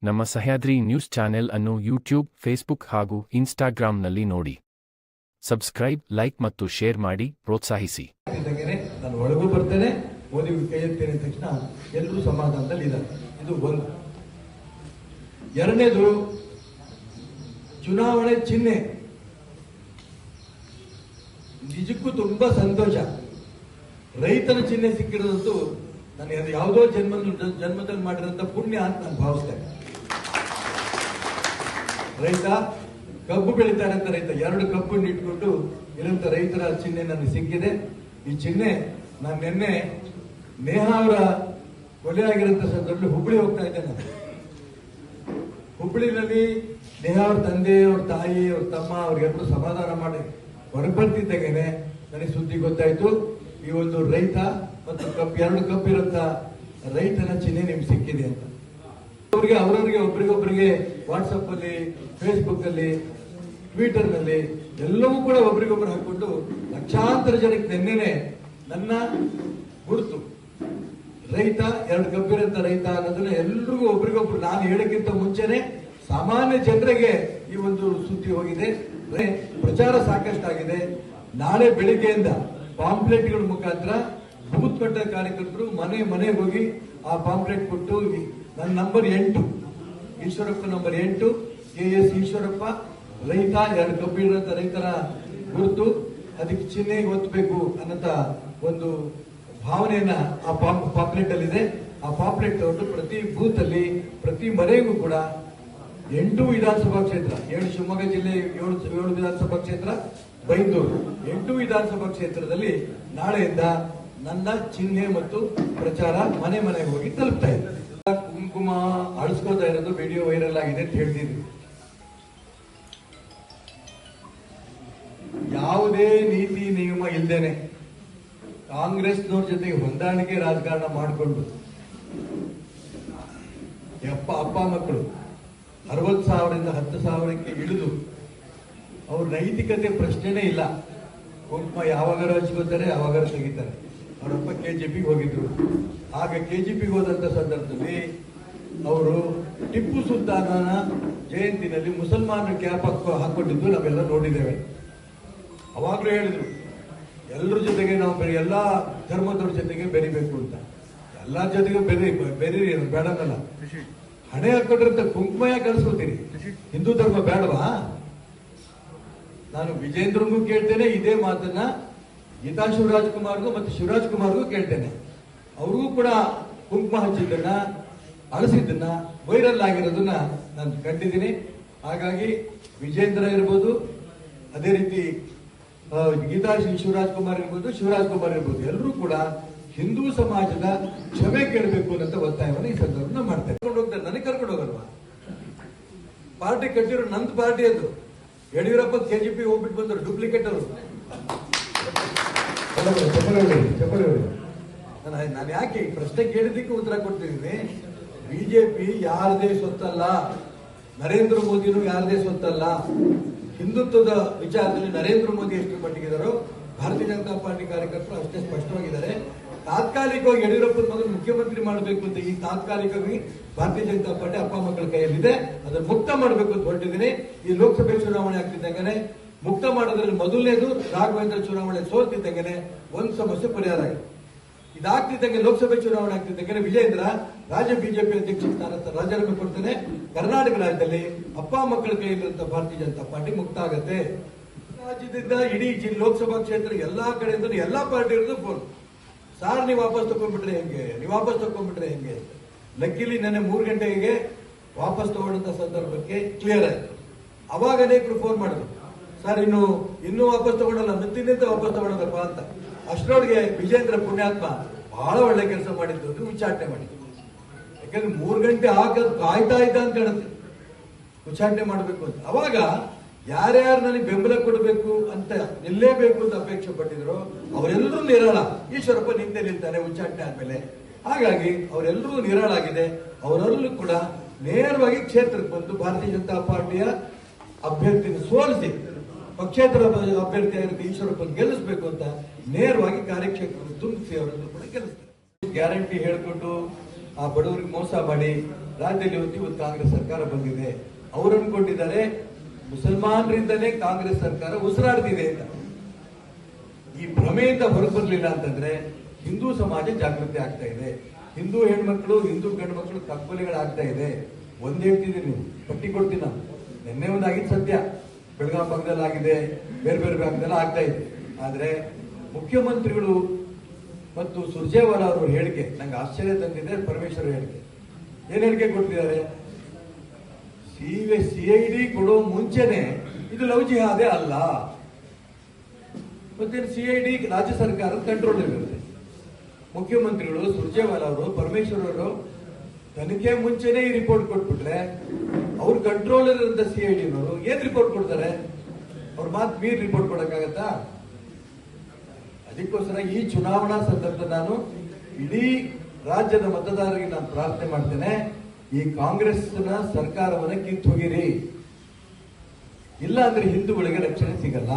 ನಮ್ಮ Sahyadri news channel ಅನ್ನು YouTube, Facebook ಹಾಗೂ ಇನ್ಸ್ಟಾಗ್ರಾಂನಲ್ಲಿ ನೋಡಿ. ಸಬ್ಸ್ಕ್ರೈಬ್, ಲೈಕ್ ಮತ್ತು ಶೇರ್ ಮಾಡಿ ಪ್ರೋತ್ಸಾಹಿಸಿ. ನಾನು ಒಳಗೂ ಬರ್ತೇನೆ, ಮೋದಿ ಕೈ ಎತ್ತೇನೆ ತಕ್ಷಣ ಎಲ್ಲರೂ ಸಮಾಧಾನದಲ್ಲಿ ಇದ್ದಾರೆ. ಇದು ಒಂದು. ಎರಡನೇದು, ಚುನಾವಣೆ ಚಿಹ್ನೆ ನಿಜಕ್ಕೂ ತುಂಬಾ ಸಂತೋಷ. ರೈತನ ಚಿಹ್ನೆ ಸಿಕ್ಕಿರೋದಂತೂ ನಾನು ಯಾವುದೋ ಜನ್ಮದಲ್ಲಿ ಮಾಡಿರೋಂಥ ಪುಣ್ಯ ಅಂತ ನಾನು ಭಾವಿಸ್ತೇನೆ. ರೈತ ಕಬ್ಬು ಬೆಳೀತಾರೆ ಅಂತ ರೈತ 2 ಕಬ್ಬನ್ನು ಇಟ್ಕೊಂಡು ಇರೋಂಥ ರೈತರ ಚಿಹ್ನೆ ನನಗೆ ಸಿಕ್ಕಿದೆ. ಈ ಚಿಹ್ನೆ ನಾನು ನಿನ್ನೆ ನೇಹಾ ಅವರ ಕೊಲೆ ಆಗಿರೋಂಥ ಸಂದರ್ಭದಲ್ಲಿ ಹುಬ್ಬಳ್ಳಿ ಹೋಗ್ತಾ ಇದ್ದೆ. ನಾನು ಹುಬ್ಬಳ್ಳಿನಲ್ಲಿ ನೇಹಾ ಅವ್ರ ತಂದೆ, ಅವ್ರ ತಾಯಿ, ಅವ್ರ ತಮ್ಮ ಅವ್ರಿಗೆಲ್ಲರೂ ಸಮಾಧಾನ ಮಾಡಿ ಹೊರಬರ್ತಿದ್ದಾಗೇನೆ ನನಗೆ ಸುದ್ದಿ ಗೊತ್ತಾಯ್ತು, ಈ ಒಂದು ರೈತ ಮತ್ತು 2 ಕಪ್ ಇರೋಂಥ ರೈತನ ಚಿಹ್ನೆ ನಿಮ್ಗೆ ಸಿಕ್ಕಿದೆ ಅಂತ. ಅವರವರಿಗೆ ಒಬ್ರಿಗೊಬ್ಬರಿಗೆ ವಾಟ್ಸಪ್ ಅಲ್ಲಿ, ಫೇಸ್ಬುಕ್ ಅಲ್ಲಿ, ಟ್ವಿಟರ್ ನಲ್ಲಿ ಎಲ್ಲವೂ ಕೂಡ ಒಬ್ರಿಗೊಬ್ರು ಹಾಕೊಂಡು ಲಕ್ಷಾಂತರ ಜನಕ್ಕೆ ನಿನ್ನೆನೆ ನನ್ನ ಗುರುತು ರೈತ, 2 ಕಬ್ಬಿರಂತ ರೈತ ಅನ್ನೋದನ್ನ ಎಲ್ರಿಗೂ ಒಬ್ರಿಗೊಬ್ರು ನಾನು ಹೇಳಕ್ಕಿಂತ ಮುಂಚೆನೆ ಸಾಮಾನ್ಯ ಜನರಿಗೆ ಈ ಒಂದು ಸುದ್ದಿ ಹೋಗಿದೆ. ಪ್ರಚಾರ ಸಾಕಷ್ಟಾಗಿದೆ. ನಾಳೆ ಬೆಳಿಗ್ಗೆಯಿಂದ ಪಾಂಪ್ಲೆಟ್ಗಳ ಮುಖಾಂತರ ಬೂತ್ ಮಟ್ಟ ಕಾರ್ಯಕರ್ತರು ಮನೆ ಮನೆಗೆ ಹೋಗಿ ಆ ಪಾಂಪ್ಲೆಟ್ ಕೊಟ್ಟು, ನನ್ನ number 8 Eshwarappa, number 8 KS Eshwarappa, ರೈತ, 2 ಕಬ್ಬಿರಂತ ರೈತರ ಗುರುತು, ಅದಕ್ಕೆ ಚಿಹ್ನೆ ಒತ್ತಬೇಕು ಅನ್ನೋಂತ ಒಂದು ಭಾವನೆಯನ್ನ ಆ ಪಾಂಪ್ಲೆಟ್ ಅಲ್ಲಿ ಇದೆ. ಆ ಪಾಂಪ್ಲೆಟ್ ತಗೊಂಡು ಪ್ರತಿ ಬೂತ್ ಅಲ್ಲಿ, ಪ್ರತಿ ಮನೆಗೂ ಕೂಡ 8 ವಿಧಾನಸಭಾ ಕ್ಷೇತ್ರ, 7 ಶಿವಮೊಗ್ಗ ಜಿಲ್ಲೆ, 7 ವಿಧಾನಸಭಾ ಕ್ಷೇತ್ರ, ಬೈಂದೂರು, 8 ವಿಧಾನಸಭಾ ಕ್ಷೇತ್ರದಲ್ಲಿ ನಾಳೆಯಿಂದ ನನ್ನ ಚಿಹ್ನೆ ಮತ್ತು ಪ್ರಚಾರ ಮನೆ ಮನೆಗೆ ಹೋಗಿ ತಲುಪ್ತಾ ಇದೆ. ಕುಂಕುಮ ಅಳಿಸ್ಕೋತಾ ಇರೋದು ವಿಡಿಯೋ ವೈರಲ್ ಆಗಿದೆ ಅಂತ ಹೇಳ್ತಿದ್ವಿ. ಯಾವುದೇ ನೀತಿ ನಿಯಮ ಇಲ್ದೇನೆ ಕಾಂಗ್ರೆಸ್ನವ್ರ ಜೊತೆಗೆ ಹೊಂದಾಣಿಕೆ ರಾಜಕಾರಣ ಮಾಡಿಕೊಂಡು ಅಪ್ಪ ಮಕ್ಕಳು 60,000ದಿಂದ 10,000ಕ್ಕೆ ಇಳಿದು ಅವ್ರ ನೈತಿಕತೆ ಪ್ರಶ್ನೆನೇ ಇಲ್ಲ. ಕುಂಕುಮ ಯಾವಾಗಾರು ಹಚ್ಕೋತಾರೆ, ಯಾವಾಗಾರು ತೆಗಿತಾರೆ. ಅವರಪ್ಪ KJPಗೆ ಹೋಗಿದ್ರು. ಆಗ KJPಗೆ ಹೋದಂತ ಸಂದರ್ಭದಲ್ಲಿ ಅವರು ಟಿಪ್ಪು ಸುಲ್ತಾನನ ಜಯಂತಿನಲ್ಲಿ ಮುಸಲ್ಮಾನರ ಕ್ಯಾಪ್ ಹಾಕೊಂಡಿದ್ದು ನಾವೆಲ್ಲ ನೋಡಿದ್ದೇವೆ. ಅವಾಗ್ಲೂ ಹೇಳಿದ್ರು, ಎಲ್ಲರ ಜೊತೆಗೆ ನಾವು ಎಲ್ಲಾ ಧರ್ಮದವ್ರ ಜೊತೆಗೆ ಬೆರಿಬೇಕು ಅಂತ. ಎಲ್ಲಾ ಜೊತೆಗೆ ಬೆರೀರಿ ಬೇಡನಲ್ಲ. ಹಣೆ ಹಾಕೊಂಡ್ರಂತ ಕುಂಕುಮ ಯಾಕೆ ಕಳಿಸ್ಕೊತೀರಿ? ಹಿಂದೂ ಧರ್ಮ ಬೇಡವಾ? ನಾನು ವಿಜೇಂದ್ರನಿಗೂ ಕೇಳ್ತೇನೆ ಇದೇ ಮಾತನ್ನ, ಗೀತಾ ಶಿವರಾಜ್ ಕುಮಾರ್ಗೂ ಮತ್ತು ಶಿವರಾಜ್ ಕುಮಾರ್ಗೂ ಕೇಳ್ತೇನೆ. ಅವ್ರಿಗೂ ಕೂಡ ಕುಂಕುಮ ಹಚ್ಚಿದ್ದನ್ನ, ಅಳಿಸಿದ್ದನ್ನ, ವೈರಲ್ ಆಗಿರೋದನ್ನ ನಾನು ಕಂಡಿದ್ದೀನಿ. ಹಾಗಾಗಿ ವಿಜೇಂದ್ರ ಇರ್ಬೋದು, ಅದೇ ರೀತಿ ಗೀತಾ ಶಿವರಾಜ್ ಕುಮಾರ್ ಇರ್ಬೋದು, ಶಿವರಾಜ್ ಕುಮಾರ್ ಇರ್ಬೋದು, ಎಲ್ಲರೂ ಕೂಡ ಹಿಂದೂ ಸಮಾಜದ ಕ್ಷಮೆ ಕೇಳಬೇಕು ಅನ್ನೋ ಒತ್ತಾಯವನ್ನು ಈ ಸಂದರ್ಭ ಮಾಡ್ತಾರೆ. ಹೋಗ್ತಾರೆ, ನನಗೆ ಕರ್ಕೊಂಡು ಹೋಗಲ್ವಾ? ಪಾರ್ಟಿ ಕಟ್ಟಿರೋ ನಂದು ಪಾರ್ಟಿ ಅದು. ಯಡಿಯೂರಪ್ಪ KJP ಹೋಗ್ಬಿಟ್ಟು ಬಂದರು, ಡೂಪ್ಲಿಕೇಟ್ ಅವರು. ನಾನು ಯಾಕೆ ಈ ಪ್ರಶ್ನೆ ಕೇಳಿದ್ದಕ್ಕೆ ಉತ್ತರ ಕೊಡ್ತಿದ್ದೀನಿ. ಬಿಜೆಪಿ ಯಾರದೇ ಸೊತ್ತಲ್ಲ, ನರೇಂದ್ರ ಮೋದಿನೂ ಯಾರದೇ ಸೊತ್ತಲ್ಲ. ಹಿಂದುತ್ವದ ವಿಚಾರದಲ್ಲಿ ನರೇಂದ್ರ ಮೋದಿ ಎಷ್ಟು ಮಟ್ಟಿಗಿದಾರೋ ಭಾರತೀಯ ಜನತಾ ಪಾರ್ಟಿ ಕಾರ್ಯಕರ್ತರು ಅಷ್ಟೇ ಸ್ಪಷ್ಟವಾಗಿದ್ದಾರೆ. ತಾತ್ಕಾಲಿಕವಾಗಿ ಯಡಿಯೂರಪ್ಪನ ಮಗನ ಮುಖ್ಯಮಂತ್ರಿ ಮಾಡಬೇಕು ಅಂತ ಈ ತಾತ್ಕಾಲಿಕವಾಗಿ ಭಾರತೀಯ ಜನತಾ ಪಾರ್ಟಿ ಅಪ್ಪ ಮಕ್ಕಳ ಕೈಯಲ್ಲಿದೆ. ಅದನ್ನು ಮುಕ್ತ ಮಾಡಬೇಕು ಅಂತ ಹೊರಟಿದ್ದೀನಿ. ಈ ಲೋಕಸಭೆ ಚುನಾವಣೆ ಆಗ್ತಿದ್ದಂಗೆ ಮುಕ್ತ ಮಾಡೋದ್ರಲ್ಲಿ ಮೊದಲನೇದು ರಾಘವೇಂದ್ರ ಚುನಾವಣೆ ಸೋಲ್ತಿದ್ದಂಗೆ ಒಂದು ಸಮಸ್ಯೆ ಪರಿಹಾರ ಆಗಿದೆ. ಇದಾಗ್ತಿದ್ದಂಗೆ ಲೋಕಸಭೆ ಚುನಾವಣೆ ಆಗ್ತಿದ್ದಂಗೆ ವಿಜೇಂದ್ರ ರಾಜ್ಯ ಬಿಜೆಪಿ ಅಧ್ಯಕ್ಷ ಸ್ಥಾನ ರಾಜೀನಾಮೆ ಕೊಡ್ತಾನೆ. ಕರ್ನಾಟಕ ರಾಜ್ಯದಲ್ಲಿ ಅಪ್ಪ ಮಕ್ಕಳ ಕೈಯಲ್ಲಿರುವಂತ ಭಾರತೀಯ ಜನತಾ ಪಾರ್ಟಿ ಮುಕ್ತ ಆಗತ್ತೆ. ರಾಜ್ಯದಿಂದ ಇಡೀ ಲೋಕಸಭಾ ಕ್ಷೇತ್ರ ಎಲ್ಲಾ ಕಡೆಯಿಂದ ಎಲ್ಲಾ ಪಾರ್ಟಿ ಇರೋದು ಫೋನ್, ಸಾರ್ ನೀವು ವಾಪಸ್ ತಗೊಂಡ್ಬಿಟ್ರೆ ಹೆಂಗೆ, ನೀವು ವಾಪಸ್ ತಗೊಂಡ್ಬಿಟ್ರೆ ಹೆಂಗೆ. ಲಕ್ಕಿಲಿ ನೆನ್ನೆ 3 ಗಂಟೆಗೆ ವಾಪಸ್ ತಗೊಂಡಂತ ಸಂದರ್ಭಕ್ಕೆ ಕ್ಲಿಯರ್ ಆಯ್ತು. ಅವಾಗ ಅನೇಕರು ಫೋನ್ ಮಾಡಿದ್ರು, ಸರ್ ಇನ್ನೂ ವಾಪಸ್ ತಗೊಳ್ಳಲ್ಲ, ಮತ್ತಿನ್ನಿಂದ ವಾಪಸ್ ತಗೊಳ್ಳೋದಪ್ಪ ಅಂತ. ಅಷ್ಟರೊಳಗೆ ವಿಜೇಂದ್ರ ಪುಣ್ಯಾತ್ಮ ಬಹಳ ಒಳ್ಳೆ ಕೆಲಸ ಮಾಡಿದ್ದು, ಉಚ್ಚಾಟನೆ ಮಾಡಿದ್ದು. ಯಾಕಂದ್ರೆ 3 ಗಂಟೆ ಕಾಯ್ತಾ ಇದ್ದ ಅಂತ ಕಾಣುತ್ತೆ ಉಚ್ಚಾಟನೆ ಮಾಡಬೇಕು ಅಂತ. ಅವಾಗ ಯಾರ್ಯಾರು ನನಗೆ ಬೆಂಬಲ ಕೊಡಬೇಕು ಅಂತ ನಿಲ್ಲೇಬೇಕು ಅಂತ ಅಪೇಕ್ಷೆ ಪಟ್ಟಿದ್ರು ಅವರೆಲ್ಲರೂ ನಿರಾಳ. ಈಶ್ವರಪ್ಪ ನಿಂತೆ ನಿಲ್ತಾನೆ ಉಚ್ಚಾಟನೆ ಆದ್ಮೇಲೆ. ಹಾಗಾಗಿ ಅವರೆಲ್ಲರೂ ನಿರಾಳಾಗಿದೆ. ಅವರೆಲ್ಲರೂ ಕೂಡ ನೇರವಾಗಿ ಕ್ಷೇತ್ರಕ್ಕೆ ಬಂದು ಭಾರತೀಯ ಜನತಾ ಪಾರ್ಟಿಯ ಅಭ್ಯರ್ಥಿನ ಸೋಲಿಸಿ ಪಕ್ಷೇತರ ಅಭ್ಯರ್ಥಿಯಾಗಿರುತ್ತೆ ಈಶ್ವರಪ್ಪನ ಗೆಲ್ಲಿಸಬೇಕು ಅಂತ ನೇರವಾಗಿ ಕಾರ್ಯಕ್ಷೇತ್ರವನ್ನು ತುಂಬಿಸಿ ಅವರನ್ನು ಕೂಡ ಗೆಲ್ಲಿಸ್ತಾರೆ. ಗ್ಯಾರಂಟಿ ಹೇಳಿಕೊಂಡು ಆ ಬಡವರಿಗೆ ಮೋಸ ಮಾಡಿ ರಾಜ್ಯದಲ್ಲಿ ಇವತ್ತು ಕಾಂಗ್ರೆಸ್ ಸರ್ಕಾರ ಬಂದಿದೆ. ಅವರು ಅನ್ಕೊಂಡಿದ್ದಾರೆ ಮುಸಲ್ಮಾನರಿಂದಲೇ ಕಾಂಗ್ರೆಸ್ ಸರ್ಕಾರ ಉಸಿರಾಡ್ತಿದೆ ಅಂತ. ಈ ಭ್ರಮೆಯಿಂದ ಹೊರಬರ್ಲಿಲ್ಲ ಅಂತಂದ್ರೆ ಹಿಂದೂ ಸಮಾಜ ಜಾಗೃತಿ ಆಗ್ತಾ ಇದೆ. ಹಿಂದೂ ಹೆಣ್ಮಕ್ಳು, ಹಿಂದೂ ಗಂಡು ಮಕ್ಕಳು ಕಗ್ಗೊಲೆಗಳಾಗ್ತಾ ಇದೆ. ಒಂದ್ ಹೇಳ್ತಿದ್ದೀನಿ, ನೀವು ಪಟ್ಟಿ ಕೊಡ್ತೀನಿ ನಾನು. ನಿನ್ನೆ ಒಂದಾಗಿದ್ದು ಸತ್ಯ, ಬೆಳಗಾವಿ ಭಾಗದಲ್ಲಿ ಆಗಿದೆ, ಬೇರೆ ಬೇರೆ ಭಾಗದಲ್ಲಿ ಆಗ್ತಾ ಇದೆ. ಆದ್ರೆ ಮುಖ್ಯಮಂತ್ರಿಗಳು ಮತ್ತು ಸುರ್ಜೇವಾಲಾ ಅವರ ಹೇಳಿಕೆ ನಂಗೆ ಆಶ್ಚರ್ಯ ತಂದಿದೆ. ಪರಮೇಶ್ವರ್ ಹೇಳಿಕೆ ಏನ್ ಹೇಳಿಕೆ ಕೊಡ್ತಿದ್ದಾರೆ? ಸಿಐಡಿ ಕೊಡೋ ಮುಂಚೆನೆ ಇದು ಲವ್ ಜಿಹಾದೇ ಅಲ್ಲ. ಮತ್ತೆ ಸಿಐಡಿ ರಾಜ್ಯ ಸರ್ಕಾರದ ಕಂಟ್ರೋಲ್ ಇರುತ್ತೆ. ಮುಖ್ಯಮಂತ್ರಿಗಳು ಸುರ್ಜೇವಾಲಾ ಅವರು, ಪರಮೇಶ್ವರ್ ಅವರು ತನಿಖೆ ಮುಂಚೆನೆ ಈ ರಿಪೋರ್ಟ್ ಕೊಟ್ಬಿಟ್ರೆ ಅವ್ರ ಕಂಟ್ರೋಲ್ ಇರೋಂಥ ಸಿಐಡಿನವರು ಏನ್ ರಿಪೋರ್ಟ್ ಕೊಡ್ತಾರೆ? ಅವ್ರ ಮಾತು ಮೀರ್ ರಿಪೋರ್ಟ್ ಕೊಡಕ್ಕಾಗತ್ತಾ? ಅದಕ್ಕೋಸ್ಕರ ಈ ಚುನಾವಣಾ ಸಂದರ್ಭದಲ್ಲಿ ನಾನು ಇಡೀ ರಾಜ್ಯದ ಮತದಾರರಿಗೆ ನಾನು ಪ್ರಾರ್ಥನೆ ಮಾಡ್ತೇನೆ, ಈ ಕಾಂಗ್ರೆಸ್ನ ಸರ್ಕಾರವನ್ನ ಕಿತ್ತು ಹೋಗಿರಿ. ಇಲ್ಲ ಅಂದ್ರೆ ಹಿಂದೂಗಳಿಗೆ ರಕ್ಷಣೆ ಸಿಗಲ್ಲ.